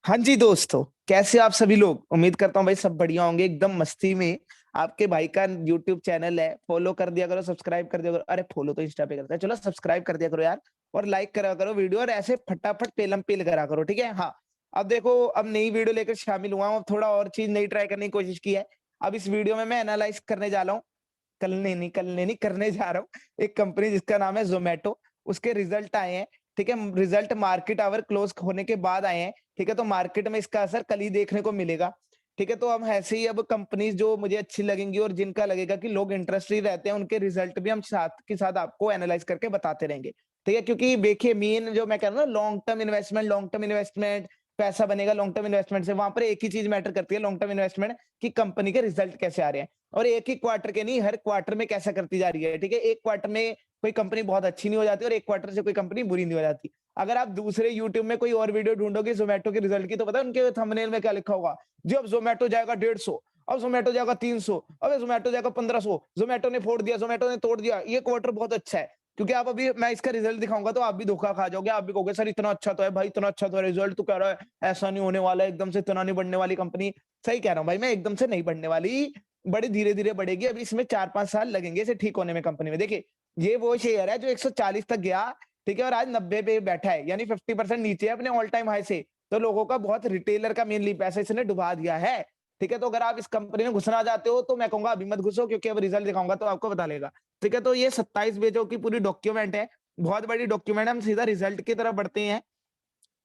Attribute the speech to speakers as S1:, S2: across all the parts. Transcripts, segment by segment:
S1: हाँ जी दोस्तों, कैसे आप सभी लोग? उम्मीद करता हूँ भाई सब बढ़िया होंगे, एकदम मस्ती में। आपके भाई का यूट्यूब चैनल है, फॉलो कर दिया करो, सब्सक्राइब कर दिया करो। अरे फॉलो तो इंस्टा पे करता है, चलो सब्सक्राइब कर दिया करो यार। और लाइक करा करो वीडियो, और ऐसे फटाफट पेलम पेल करा करो, ठीक है? हाँ। अब देखो, अब नई वीडियो लेकर शामिल हुआ हूँ, अब थोड़ा और चीज नई ट्राई करने की कोशिश की है। अब इस वीडियो में मैं एनालाइज करने जा रहा हूँ, करने जा रहा हूँ एक कंपनी जिसका नाम है ज़ोमैटो। उसके रिजल्ट आए हैं, ठीक है? रिजल्ट मार्केट आवर क्लोज होने के बाद आए हैं, ठीक है? तो मार्केट में इसका असर कल ही देखने को मिलेगा, ठीक है? तो हम ऐसे ही अब कंपनीज जो मुझे अच्छी लगेंगी और जिनका लगेगा कि लोग इंटरेस्टेड रहते हैं, उनके रिजल्ट भी हम साथ के साथ आपको एनालाइज करके बताते रहेंगे, ठीक है? क्योंकि देखिए, मेन जो मैं कह रहा हूँ ना, लॉन्ग टर्म इन्वेस्टमेंट, पैसा बनेगा लॉन्ग टर्म इन्वेस्टमेंट से। वहां पर एक ही चीज मैटर करती है लॉन्ग टर्म इन्वेस्टमेंट, की कंपनी के रिजल्ट कैसे आ रहे हैं। और एक ही क्वार्टर के नहीं, हर क्वार्टर में कैसा करती जा रही है, ठीक है? एक क्वार्टर में कोई कंपनी बहुत अच्छी नहीं हो जाती और एक क्वार्टर से कोई कंपनी बुरी नहीं हो जाती। अगर आप दूसरे यूट्यूब में कोई और वीडियो ढूंढोगे जोमेटो के रिजल्ट की, तो पता है उनके थंबनेल में क्या लिखा होगा? जी अब जोमेटो जाएगा 150, अब जोमेटो जाएगा 300, अब जोमेटो जाएगा 1500, जोमेटो ने फोड़ दिया, जोमेटो ने तोड़ दिया, ये क्वार्टर बहुत अच्छा है। क्योंकि आप अभी मैं इसका रिजल्ट दिखाऊंगा तो आप भी धोखा खा जाओगे, आप भी कहोगे सर इतना अच्छा तो है भाई, इतना अच्छा तो है, रिजल्ट तो कह रहा है ऐसा नहीं होने वाला है, एकदम से इतना नहीं बढ़ने वाली कंपनी। सही कह रहा हूँ भाई, मैं एकदम से नहीं बढ़ने वाली, बड़ी धीरे-धीरे बढ़ेगी। अभी इसमें 4-5 साल लगेंगे इसे ठीक होने में कंपनी में। देखिए, ये वो शेयर है जो 140 तक गया, ठीक है? और आज 90 पे बैठा है, यानी 50% नीचे है अपने ऑल टाइम हाई से। तो लोगों का बहुत रिटेलर का मेनली पैसा इसने डुबा दिया है, ठीक है? तो अगर आप इस कंपनी में घुसना चाहते हो तो मैं कहूँगा अभी मत घुसो, क्योंकि अब रिजल्ट दिखाऊँगा तो आपको पता लगेगा, ठीक है? तो ये 27 पेजों की पूरी डॉक्यूमेंट है, बहुत बड़ी डॉक्यूमेंट है। हम सीधा रिजल्ट की तरफ बढ़ते हैं।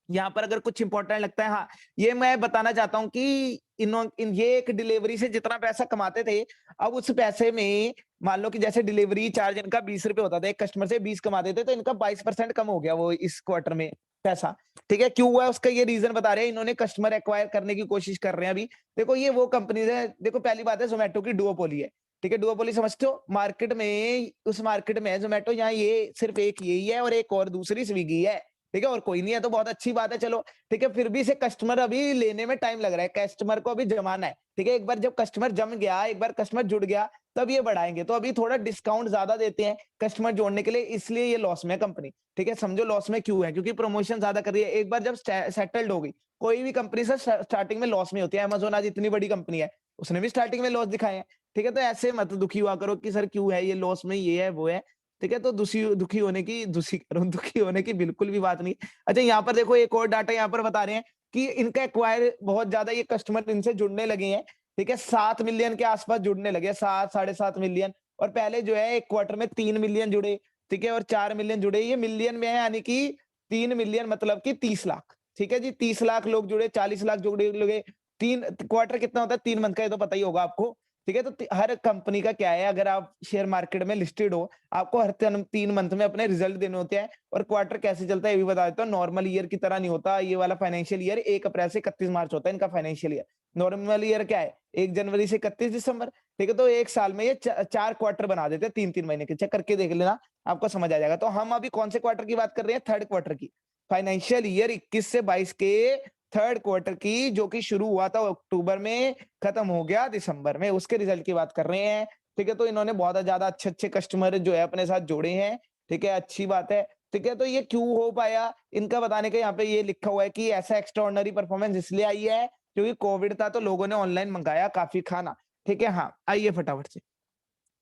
S1: यहाँ पर अगर कुछ इंपॉर्टेंट लगता है, हाँ, ये मैं बताना चाहता हूँ कि ये एक डिलीवरी से जितना पैसा कमाते थे, अब उस पैसे में मान लो कि जैसे डिलीवरी चार्ज इनका 20 रुपए होता था, एक कस्टमर से 20 कमाते थे, तो इनका 22% कम हो गया वो इस क्वार्टर में पैसा, ठीक है? क्यों हुआ? उसका ये रीजन बता रहे हैं, इन्होंने कस्टमर एक्वायर करने की कोशिश कर रहे हैं अभी। देखो, ये वो कंपनी है, देखो पहली बात है, जोमेटो की डुओपोली है, ठीक है? डुओपोली समझते हो? मार्केट में, उस मार्केट में जोमेटो, यहाँ ये सिर्फ एक यही है और एक और दूसरी स्विगी है, ठीक है? और कोई नहीं है तो बहुत अच्छी बात है, चलो, ठीक है? फिर भी इसे कस्टमर अभी लेने में टाइम लग रहा है, कस्टमर को अभी जमाना है, ठीक है? एक बार जब कस्टमर जम गया, एक बार कस्टमर जुड़ गया, तब ये बढ़ाएँगे। तो अभी थोड़ा डिस्काउंट ज़्यादा देते हैं कस्टमर जोड़ने के लिए, इसलिए ये लॉस में है कंपनी, ठीक है? समझो लॉस में क्यों है, क्योंकि प्रमोशन ज़्यादा कर रही है। एक बार जब सेटल्ड हो गई, कोई भी कंपनी सर स्टार्टिंग में लॉस में होती है। अमेज़न आज इतनी बड़ी कंपनी है, उसने भी स्टार्टिंग में लॉस दिखाए हैं, ठीक है? तो ऐसे मत दुखी हुआ करो कि सर क्यों है ये लॉस में, ये है, वो है, ठीक है? तो दुखी होने की बिल्कुल भी बात नहीं। अच्छा, यहाँ पर देखो एक और डाटा यहाँ पर बता रहे हैं कि इनका एक्वायर बहुत ज़्यादा, ये कस्टमर इनसे जुड़ने लगे हैं, ठीक है? 7 मिलियन के आस-पास जुड़ने लगे, 7 साढ़े 7 मिलियन। और पहले जो है एक क्वार्टर में 3 मिलियन जुड़े, ठीक है? और 4 मिलियन जुड़े, ये मिलियन में है, यानी कि 3 मिलियन मतलब कि 30 लाख, ठीक है जी? 30 लाख लोग जुड़े, 40 लाख जुड़े लोगे, 3 क्वार्टर कितना होता है? 3 मंथ का, ये तो पता ही होगा आपको, ठीक है? तो हर कंपनी का क्या है, अगर आप शेयर मार्केट में लिस्टेड हो, आपको हर 3 मंथ में अपने रिजल्ट देने होते हैं। और क्वार्टर कैसे चलता है ये भी बता देता हूँ। नॉर्मल ईयर की तरह नहीं होता ये वाला फाइनेंशियल ईयर, 1 अप्रैल से 31 मार्च होता है इनका फाइनेंशियल ईयर। नॉर्मल ईयर क्या है? 1 जनवरी से 31 दिसंबर, ठीक है? तो 1 साल में ये 4 क्वार्टर बना देते हैं, 3-3 महीने के। चेक करके देख लेना, आपको समझ आ जाएगा। तो हम अभी कौन से क्वार्टर की बात कर रहे हैं? थर्ड क्वार्टर की। फाइनेंशियल ईयर 21 से 22 के थर्ड क्वार्टर की, जो कि शुरू हुआ था अक्टूबर में, खत्म हो गया दिसंबर में, उसके रिजल्ट की बात कर रहे हैं, ठीक है? तो इन्होंने बहुत ज़्यादा अच्छे-अच्छे कस्टमर जो है अपने साथ जोड़े हैं, ठीक है? अच्छी बात है, ठीक है? तो ये क्यों हो पाया, इनका बताने का यहाँ पे ये लिखा हुआ है कि ऐसा एक्स्ट्राऑर्डिनरी परफॉर्मेंस इसलिए आई है क्योंकि कोविड था तो लोगों ने ऑनलाइन मंगाया काफ़ी खाना, ठीक है? हाँ, आइए फटाफट से।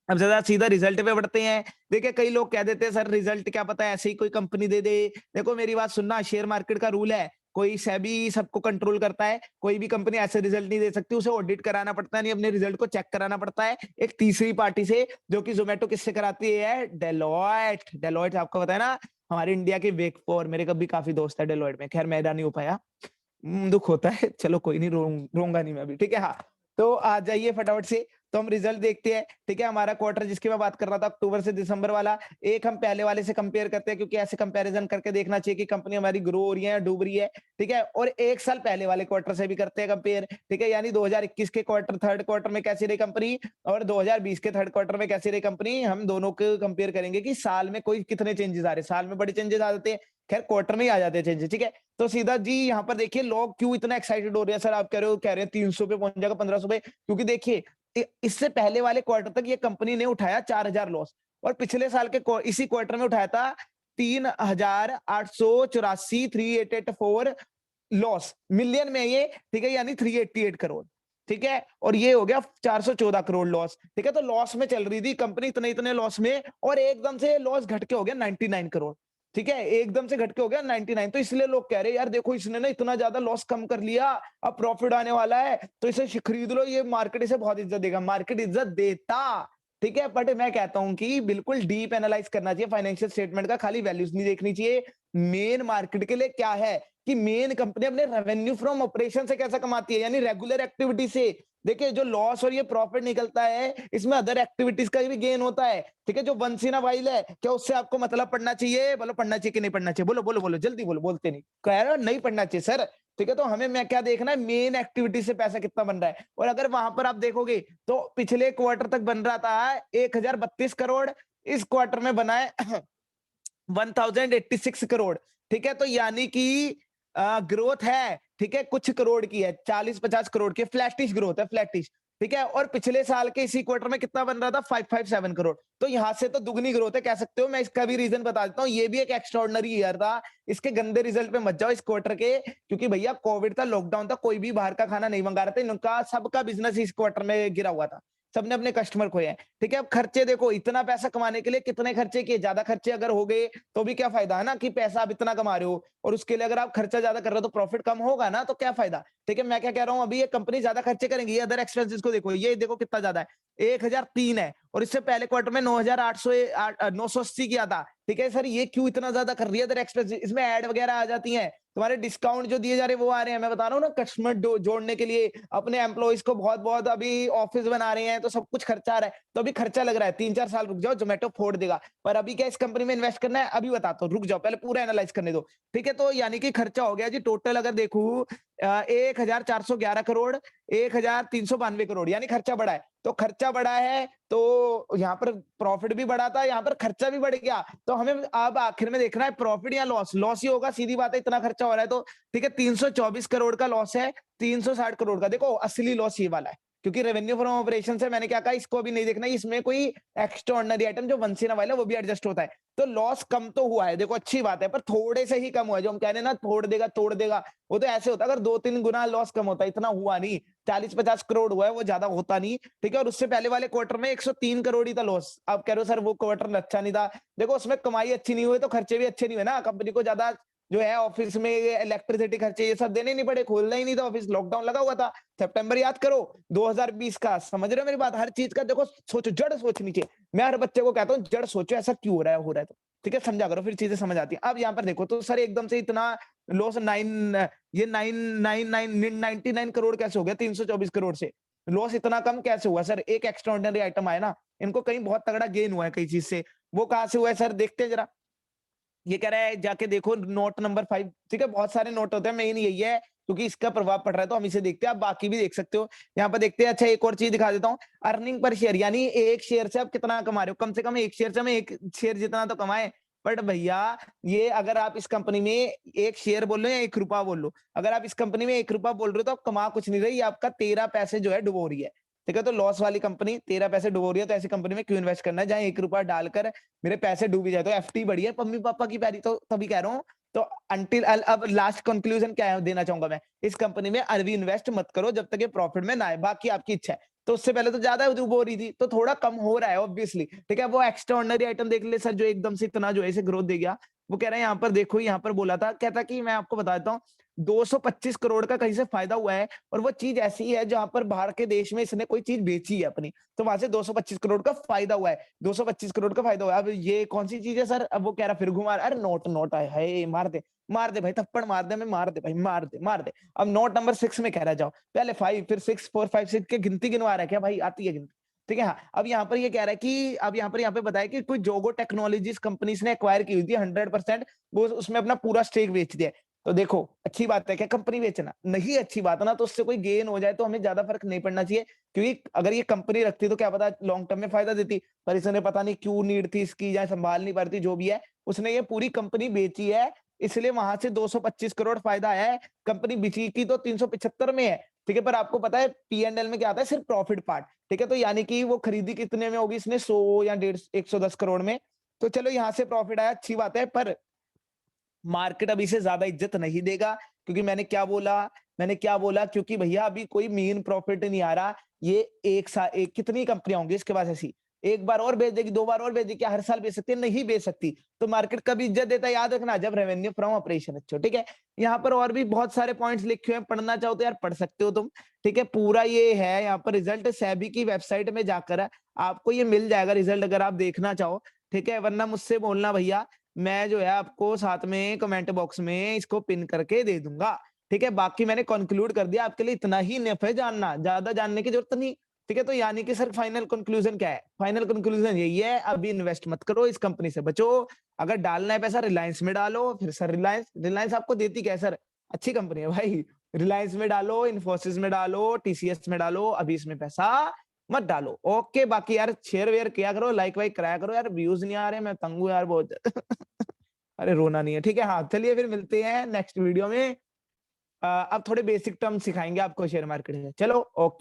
S1: अब ज़रा सीधा रिजल्ट पे बढ़ते हैं। देखिए, कई लोग कह देते हैं सर रिजल्ट क्या पता है ऐसे ही कोई कंपनी दे दे। देखो मेरी बात सुनना, शेयर मार्केट का रूल है, कोई सेबी सबको कंट्रोल करता है, कोई भी कंपनी ऐसे रिजल्ट नहीं दे सकती, उसे ऑडिट कराना पड़ता है, नहीं अपने रिजल्ट को चेक कराना पड़ता है एक तीसरी पार्टी से, जो कि ज़ोमैटो किससे कराती है? डेलॉयट। डेलॉयट आपको पता है ना, हमारे इंडिया के बिग 4, मेरे कभी काफ़ी दोस्त है डेलॉयट में, खैर मेरा नहीं हो पाया। दुःख होता है, चलो कोई नहीं, रोऊँगा नहीं मैं अभी, ठीक है? हाँ, तो आ जाइए फटाफट से, तो हम रिजल्ट देखते हैं, ठीक है? हमारा क्वार्टर जिसकी मैं बात कर रहा था अक्टूबर से दिसंबर वाला, एक हम पहले वाले से कंपेयर करते हैं, क्योंकि ऐसे कंपैरिजन करके देखना चाहिए कि कंपनी हमारी ग्रो हो रही है या डूब रही है, ठीक है? और 1 साल पहले वाले क्वार्टर से भी करते हैं कंपेयर, ठीक है? यानी 2021 के क्वार्टर थर्ड क्वार्टर में कैसी रही कंपनी और 2020 के थर्ड क्वार्टर में कैसी रही कंपनी, हम दोनों को कंपेयर करेंगे कि साल में कोई कितने चेंजेस आ रहे हैं। साल में बड़े चेंजेस आ जाते हैं, खैर क्वार्टर में ही आ जाते हैं चेंजेस, ठीक है? तो सीधा जी यहाँ पर देखिए लोग क्यों इतना एक्साइटेड हो रहे हैं, सर आप कह रहे हैं 300 पे पहुंच जाएगा, 1500 पे, क्योंकि देखिए इससे पहले वाले क्वार्टर तक ये कंपनी ने उठाया 4000 लॉस, और पिछले साल के इसी क्वार्टर में उठाया था 3884, 3884 लॉस मिलियन में ये, ठीक है, यानी 388 करोड़, ठीक है, और ये हो गया 414 करोड़ लॉस, ठीक है। तो लॉस में चल रही थी कंपनी, इतने इतने लॉस में, और एकदम से लॉस घट के हो गया 99 करोड़, ठीक है, एकदम से घट के हो गया 99। तो इसलिए लोग कह रहे हैं यार देखो इसने ना इतना ज्यादा लॉस कम कर लिया, अब प्रॉफिट आने वाला है तो इसे खरीद लो, ये मार्केट इसे बहुत इज्जत देगा। मार्केट इज्जत देता, ठीक है, बट मैं कहता हूं कि बिल्कुल डीप एनालाइज करना चाहिए फाइनेंशियल स्टेटमेंट का, खाली वैल्यूज नहीं देखनी चाहिए। मेन मार्केट के लिए क्या है कि मेन कंपनी अपने रेवेन्यू फ्रॉम ऑपरेशन से कैसा कमाती है, यानी रेगुलर एक्टिविटी से। देखिए जो लॉस और ये प्रॉफिट निकलता है, इसमें अदर एक्टिविटीज का भी गेन होता है, ठीक है। जो वंस इन अ वाइल है, क्या उससे आपको मतलब पढ़ना चाहिए? बोलो पढ़ना चाहिए कि नहीं पढ़ना चाहिए? बोलो बोलो बोलो, जल्दी बोलो, बोलते नहीं, कह रहे हो नहीं पढ़ना चाहिए सर, ठीक है। तो हमें मैं क्या देखना है, मेन एक्टिविटी से पैसा कितना बन रहा है। और अगर वहां पर आप देखोगे तो पिछले क्वार्टर तक बन रहा था 1032 करोड़, इस क्वार्टर में बना है 1086 करोड़, ठीक है। तो यानी कि ग्रोथ है, ठीक है, कुछ करोड़ की है, 40-50 करोड़ की फ्लैटिश ग्रोथ है, फ्लैटिश, ठीक है। और पिछले साल के इसी क्वार्टर में कितना बन रहा था? 557 करोड़। तो यहां से तो दुगनी ग्रोथ है, कह सकते हो। मैं इसका भी रीजन बता देता हूँ, ये भी एक एक्स्ट्राऑर्डिनरी ईयर था। इसके गंदे रिजल्ट पे मत जाओ इस क्वार्टर के, क्योंकि भैया कोविड था, लॉकडाउन था, कोई भी बाहर का खाना नहीं मंगा रहा था, इनका सबका बिजनेस इस क्वार्टर में गिरा हुआ था, सबने अपने कस्टमर खोए हैं, ठीक है। अब खर्चे देखो, इतना पैसा कमाने के लिए कितने खर्चे किए, ज्यादा खर्चे अगर हो गए तो भी क्या फायदा, है ना, कि पैसा आप इतना कमा रहे हो और उसके लिए अगर आप खर्चा ज्यादा कर रहे हो तो प्रॉफिट कम होगा ना, तो क्या फायदा, ठीक है। मैं क्या कह रहा हूं, अभी ये कंपनी ज्यादा खर्चे करेंगी, ये अदर एक्सपेंसेस को देखो, ये देखो कितना ज्यादा है, 1003 है, और इससे पहले क्वार्टर में 9,80 किया था, ठीक है। सर ये क्यों इतना ज्यादा कर रही है अदर एक्सपेंसेस? इसमें ऐड वगैरह आ जाती है, तुम्हारे डिस्काउंट जो दिए जा रहे हैं वो आ रहे हैं, मैं बता रहा हूँ ना, कस्टमर जोड़ने के लिए अपने एम्प्लॉइज को बहुत बहुत अभी ऑफिस बना रहे हैं, तो सब कुछ खर्चा आ रहा है, तो अभी खर्चा लग रहा है। 3-4 साल रुक जाओ, जोमेटो फोड़ देगा। पर अभी क्या इस कंपनी में इन्वेस्ट करना है, अभी बताता हूँ, रुक जाओ, पहले पूरा एनालाइज करने दो, ठीक है। तो यानी कि खर्चा हो गया जी टोटल, अगर देखूं 1,411 करोड़, 1,392 करोड़, यानी खर्चा बढ़ा है। तो खर्चा बढ़ा है तो यहाँ पर प्रॉफिट भी बढ़ा था, यहाँ पर खर्चा भी बढ़ गया। तो हमें अब आखिर में देखना है प्रॉफिट या लॉस। लॉस ही होगा, सीधी बात है, इतना खर्चा हो रहा है तो, ठीक है। 324 करोड़ का लॉस है, 360 करोड़ का। देखो असली लॉस ये वाला है, क्योंकि रेवेन्यू फ्रॉम ऑपरेशन से मैंने क्या कहा, इसको अभी नहीं देखना, इसमें कोई एक्स्ट्रा ऑर्डिनरी आइटम जो वंस इन अ वाइल है वो भी एडजस्ट होता है। तो लॉस कम तो हुआ है, देखो अच्छी बात है, पर थोड़े से ही कम हुआ है। जो हम कह रहे हैं ना फोड़ देगा तोड़ देगा, वो तो ऐसे होता है, अगर 2-3 गुना लॉस कम होता है, इतना हुआ नहीं। 40-50 करोड़ हुआ है, वो ज्यादा होता नहीं, ठीक है। और उससे पहले वाले क्वार्टर में 103 करोड़ ही था लॉस। आप कह रहे हो सर वो क्वार्टर अच्छा नहीं था, देखो उसमें कमाई अच्छी नहीं हुई तो खर्चे भी अच्छे नहीं हुए ना, कंपनी को ज्यादा जो है ऑफिस में इलेक्ट्रिसिटी खर्चे ये सब देने नहीं पड़े, खोलना ही नहीं था ऑफिस, लॉकडाउन लगा हुआ था। सितंबर याद करो 2020 का, समझ रहे हो मेरी बात? हर चीज का देखो सोचो, जड़ सोचनी चाहिए। मैं हर बच्चे को कहता हूँ जड़ सोचो, ऐसा क्यों हो रहा है, हो रहा है तो, ठीक है, समझा करो, फिर चीजें समझ आती हैं। अब यहाँ पर देखो तो सर एकदम से इतना लॉस, ये 99 करोड़ कैसे हो गया 324 करोड़ से? लॉस इतना कम कैसे हुआ सर? एक एक्स्ट्रा ऑर्डिनरी आइटम आया ना, इनको कहीं बहुत तगड़ा गेन हुआ है कई चीज से। वो कहां से हुआ है सर? देखते हैं जरा। ये कह रहा है जाके देखो नोट नंबर 5, ठीक है। बहुत सारे नोट होते हैं, मेन यही है, क्योंकि इसका प्रभाव पड़ रहा है तो हम इसे देखते हैं। आप बाकी भी देख सकते हो, यहाँ पर देखते हैं। अच्छा एक और चीज दिखा देता हूँ, अर्निंग पर शेयर, यानी एक शेयर से आप कितना कमा रहे हो। कम से कम एक शेयर से हम एक शेयर जितना तो कमाए। बट भैया ये अगर आप इस कंपनी में एक शेयर बोल लो या 1 रुपया बोल लो, अगर आप इस कंपनी में 1 रुपया बोल रहे हो तो आप कमा कुछ नहीं रही, आपका 13 पैसे जो है डुबो रही है, ठीक है। तो लॉस वाली कंपनी 13 पैसे डुबो रही है, तो ऐसी कंपनी में क्यों इन्वेस्ट करना है जहां 1 रुपया डालकर मेरे पैसे डूब ही जाए। तो एफटी बढ़िया, मम्मी पापा की प्यारी, तो तभी कह रहा हूँ। तो अंटिल अब लास्ट कंक्लूजन क्या है देना चाहूंगा मैं, इस कंपनी में अरबी इन्वेस्ट मत करो जब तक ये प्रॉफिट में ना आए, बाकी आपकी इच्छा है। तो उससे पहले तो ज्यादा डूब हो रही थी, तो थोड़ा कम हो रहा है ऑब्वियसली, ठीक है। वो एक्स्ट्रा ऑर्डिनरी आइटम देख ले सर, जो एकदम से इतना जो है इसे ग्रोथ दे गया। वो कह रहे हैं यहाँ पर देखो, यहाँ पर बोला था, कहता कि मैं आपको बता देता हूँ, 225 करोड़ का कहीं से फायदा हुआ है, और वो चीज ऐसी है जहां पर बाहर के देश में इसने कोई चीज बेची है अपनी, तो वहां से 225 करोड़ का फायदा हुआ है। 225 करोड़ का फायदा हुआ है। अब ये कौन सी चीज है सर? अब वो कह रहा फिर घुमा, अरे नोट नोट आए है, मार दे, मार दे भाई, थप्पड़ मार दे, मैं मार दे भाई, मार दे मार दे। अब नोट नंबर 6 में कह रहा जाओ, पहले 5 फिर 6, 4, 5, 6 के गिनती गिनवा रहा है क्या भाई? आती है गिनती, ठीक है। हाँ अब यहाँ पर ये कह रहा है कि अब यहाँ पे बताया कि कोई जोगो टेक्नोलॉजीज कंपनीज ने एक्वायर की हुई थी 100%, वो उसमें अपना पूरा स्टेक बेच दिया। तो देखो अच्छी बात है क्या कंपनी बेचना? नहीं अच्छी बात है ना, तो उससे कोई गेन हो जाए तो हमें ज्यादा फर्क नहीं पड़ना चाहिए, क्योंकि अगर ये कंपनी रखती तो क्या पता लॉन्ग टर्म में फायदा देती, पर इसने पता नहीं क्यों नीड थी इसकी, या संभाल नहीं पाती, जो भी है उसने ये पूरी कंपनी बेची है, इसलिए वहां से 225 करोड़ फायदा है। कंपनी बिकी की तो 375 में है, ठीक है। पर आपको पता है P&L में क्या आता है? सिर्फ प्रॉफिट पार्ट, ठीक है। तो यानी कि वो खरीदी कितने में होगी इसने? 100 या 150 110 करोड़ में। तो चलो यहाँ से प्रॉफिट आया, अच्छी बात है, पर मार्केट अभी से ज्यादा इज्जत नहीं देगा, क्योंकि मैंने क्या बोला, क्योंकि भैया अभी कोई मेन प्रॉफिट नहीं आ रहा। ये एक कितनी कंपनियां होंगी इसके पास ऐसी, एक बार और बेच देगी, 2 बार और बेच देगी, क्या हर साल बेच सकती है? नहीं बेच सकती। तो मार्केट कब इज्जत देता है, याद रखना, जब रेवेन्यू फ्रॉम ऑपरेशन अच्छे हो, ठीक है। यहाँ पर और भी बहुत सारे पॉइंट्स लिखे हुए हैं, पढ़ना चाहो तो यार पढ़ सकते हो तुम, ठीक है। पूरा ये है यहाँ पर रिजल्ट, सेबी की वेबसाइट में जाकर आपको ये मिल जाएगा रिजल्ट, अगर आप देखना चाहो, ठीक है। वरना मुझसे बोलना भैया, मैं जो है आपको साथ में कमेंट बॉक्स में इसको पिन करके दे दूंगा, ठीक है। बाकी मैंने कंक्लूड कर दिया, आपके लिए इतना ही इनफ है जानना, ज्यादा जानने की जरूरत नहीं, ठीक है। तो यानी कि सर फाइनल कंक्लूजन क्या है? फाइनल कंक्लूजन यही है, अभी इन्वेस्ट मत करो, इस कंपनी से बचो। अगर डालना है पैसा रिलायंस में डालो। फिर सर रिलायंस रिलायंस आपको देती क्या है सर? अच्छी कंपनी है भाई। रिलायंस में डालो, इन्फोसिस में डालो, टीसीएस में डालो, अभी इसमें पैसा मत डालो। ओके, बाकी यार शेयर वेयर किया करो, लाइक वाइक कराया करो यार, व्यूज नहीं आ रहे, मैं तंग हूँ यार बहुत। अरे रोना नहीं है, ठीक है। हाँ चलिए फिर मिलते हैं नेक्स्ट वीडियो में। अब थोड़े बेसिक टर्म सिखाएंगे आपको शेयर मार्केट में। चलो ओके।